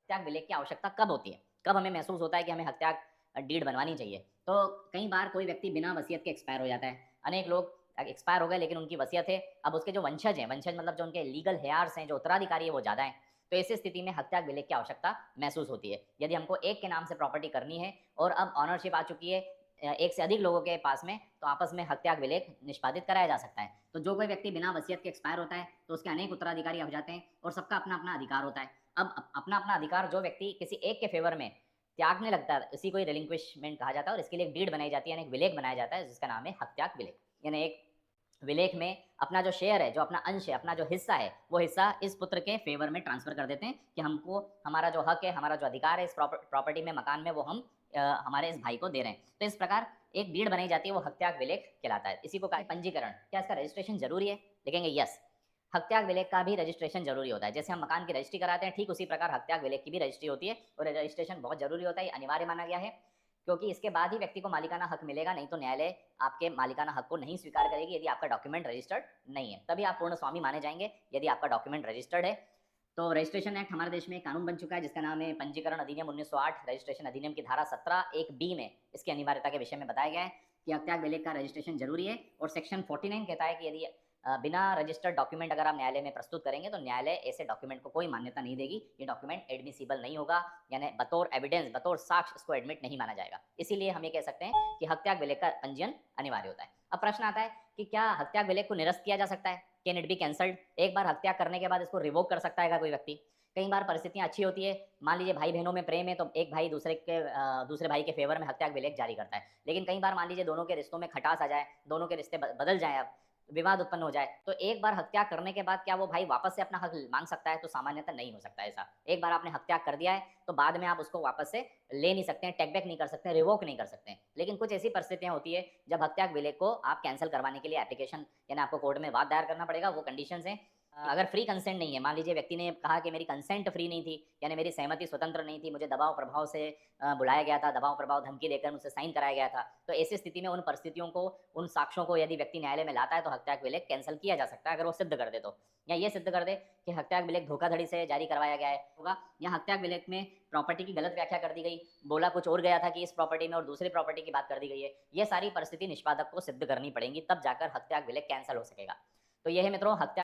हत्याग विलेख की आवश्यकता कब होती है, कब हमें महसूस होता है कि हमें हत्याग डीड बनवानी चाहिए। तो कई बार कोई व्यक्ति बिना वसीयत के एक्सपायर हो जाता है। अनेक लोग एक्सपायर हो गए लेकिन उनकी वसीयत है, अब उसके जो वंशज हैं, वंशज मतलब जो उनके लीगल हेयर्स हैं, जो उत्तराधिकारी है वो ज़्यादा हैं, तो ऐसी स्थिति में हत्याग विलेख की आवश्यकता महसूस होती है। यदि हमको एक के नाम से प्रॉपर्टी करनी है और अब ऑनरशिप आ चुकी है एक से अधिक लोगों के पास में, तो आपस में हत्याग विलेख निष्पादित कराया जा सकता है। तो जो कोई व्यक्ति बिना वसीयत के एक्सपायर होता है तो उसके अनेक उत्तराधिकारी हो जाते हैं और सबका अपना अपना अधिकार होता है। अब अपना अपना अधिकार जो व्यक्ति किसी एक के फेवर में त्यागने लगता है, इसी को रिलिंक्विशमेंट कहा जाता है और इसके लिए एक डीड बनाई जाती है, यानी एक विलेख बनाया जाता है जिसका नाम है हत्याग विलेख। यानी एक विलेख में अपना जो शेयर है, जो अपना अंश है, अपना जो हिस्सा है, वो हिस्सा इस पुत्र के फेवर में ट्रांसफर कर देते हैं कि हमको हमारा जो हक है, हमारा जो अधिकार है इस प्रॉपर्टी में, मकान में, वो हम हमारे इस भाई को दे रहे हैं। तो इस प्रकार एक डीड बनाई जाती है, वो हत्याग विलेख कहलाता है। इसी को कहा पंजीकरण। क्या इसका रजिस्ट्रेशन जरूरी है? देखेंगे यस, हत्याग विलेख का भी रजिस्ट्रेशन जरूरी होता है। जैसे हम मकान की रजिस्ट्री कराते हैं, ठीक उसी प्रकार हत्याग विलेख की भी रजिस्ट्री होती है और रजिस्ट्रेशन बहुत जरूरी होता है, अनिवार्य माना गया है, क्योंकि इसके बाद ही व्यक्ति को मालिकाना हक मिलेगा, नहीं तो न्यायालय आपके मालिकाना हक को नहीं स्वीकार करेगी यदि आपका डॉक्यूमेंट रजिस्टर्ड नहीं है। तभी आप पूर्ण स्वामी माने जाएंगे यदि आपका डॉक्यूमेंट रजिस्टर्ड है। तो रजिस्ट्रेशन एक्ट हमारे देश में एक कानून बन चुका है जिसका नाम है पंजीकरण अधिनियम 1908। रजिस्ट्रेशन अधिनियम की धारा 17(1)(b) में इसकी अनिवार्यता के विषय में बताया गया है कि हत्याग विलेख का रजिस्ट्रेशन जरूरी है। और सेक्शन 49 कहता है कि यदि बिना रजिस्टर्ड डॉक्यूमेंट अगर आप न्यायालय में प्रस्तुत करेंगे तो न्यायालय ऐसे डॉक्यूमेंट को कोई मान्यता नहीं देगी, ये डॉक्यूमेंट एडमिसिबल नहीं होगा, यानी बतौर एविडेंस, बतौर साक्ष्य इसको एडमिट नहीं माना जाएगा। इसीलिए हम ये कह सकते हैं कि हत्याग विलेख का पंजीयन अनिवार्य होता है। अब प्रश्न आता है कि क्या हत्याग विलेख को निरस्त किया जा सकता है? Can it be cancelled? एक बार हत्या करने के बाद इसको रिवोक कर सकता है कोई व्यक्ति? कई बार परिस्थितियां अच्छी होती है, मान लीजिए भाई बहनों में प्रेम है तो एक भाई दूसरे भाई के फेवर में हत्याग विलेख जारी करता है। लेकिन कई बार मान लीजिए दोनों के रिश्तों में खटास आ जाए, दोनों के रिश्ते बदल जाए, अब विवाद उत्पन्न हो जाए, तो एक बार हत्या करने के बाद क्या वो भाई वापस से अपना हक मांग सकता है? तो सामान्यतः नहीं हो सकता ऐसा। एक बार आपने हत्या कर दिया है तो बाद में आप उसको वापस से ले नहीं सकते हैं, टेक बैक नहीं कर सकते हैं, रिवोक नहीं कर सकते हैं। लेकिन कुछ ऐसी परिस्थितियां होती है जब हत्याग विलेख को आप कैंसिल करवाने के लिए एप्लीकेशन, यानी आपको कोर्ट में वाद दायर करना पड़ेगा। वो कंडीशंस हैं, अगर फ्री कंसेंट नहीं है, मान लीजिए व्यक्ति ने कहा कि मेरी कंसेंट फ्री नहीं थी, यानी मेरी सहमति स्वतंत्र नहीं थी, मुझे दबाव प्रभाव से बुलाया गया था, दबाव प्रभाव धमकी देकर मुझसे साइन कराया गया था, तो ऐसी स्थिति में उन परिस्थितियों को, उन साक्ष्यों को यदि व्यक्ति न्यायालय में लाता है तो हत्याग विलेख कैंसिल किया जा सकता है, अगर वो सिद्ध कर दे तो। या ये सिद्ध कर दे कि हत्याग विलेख धोखाधड़ी से जारी करवाया गया है होगा, या हत्याग विलेख में प्रॉपर्टी की गलत व्याख्या कर दी गई, बोला कुछ और गया था कि इस प्रॉपर्टी में और दूसरी प्रॉपर्टी की बात कर दी गई है। ये सारी परिस्थिति निष्पादक को सिद्ध करनी पड़ेंगी, तब जाकर हत्याग विलेख कैंसिल हो सकेगा। तो यह है मित्रों हत्या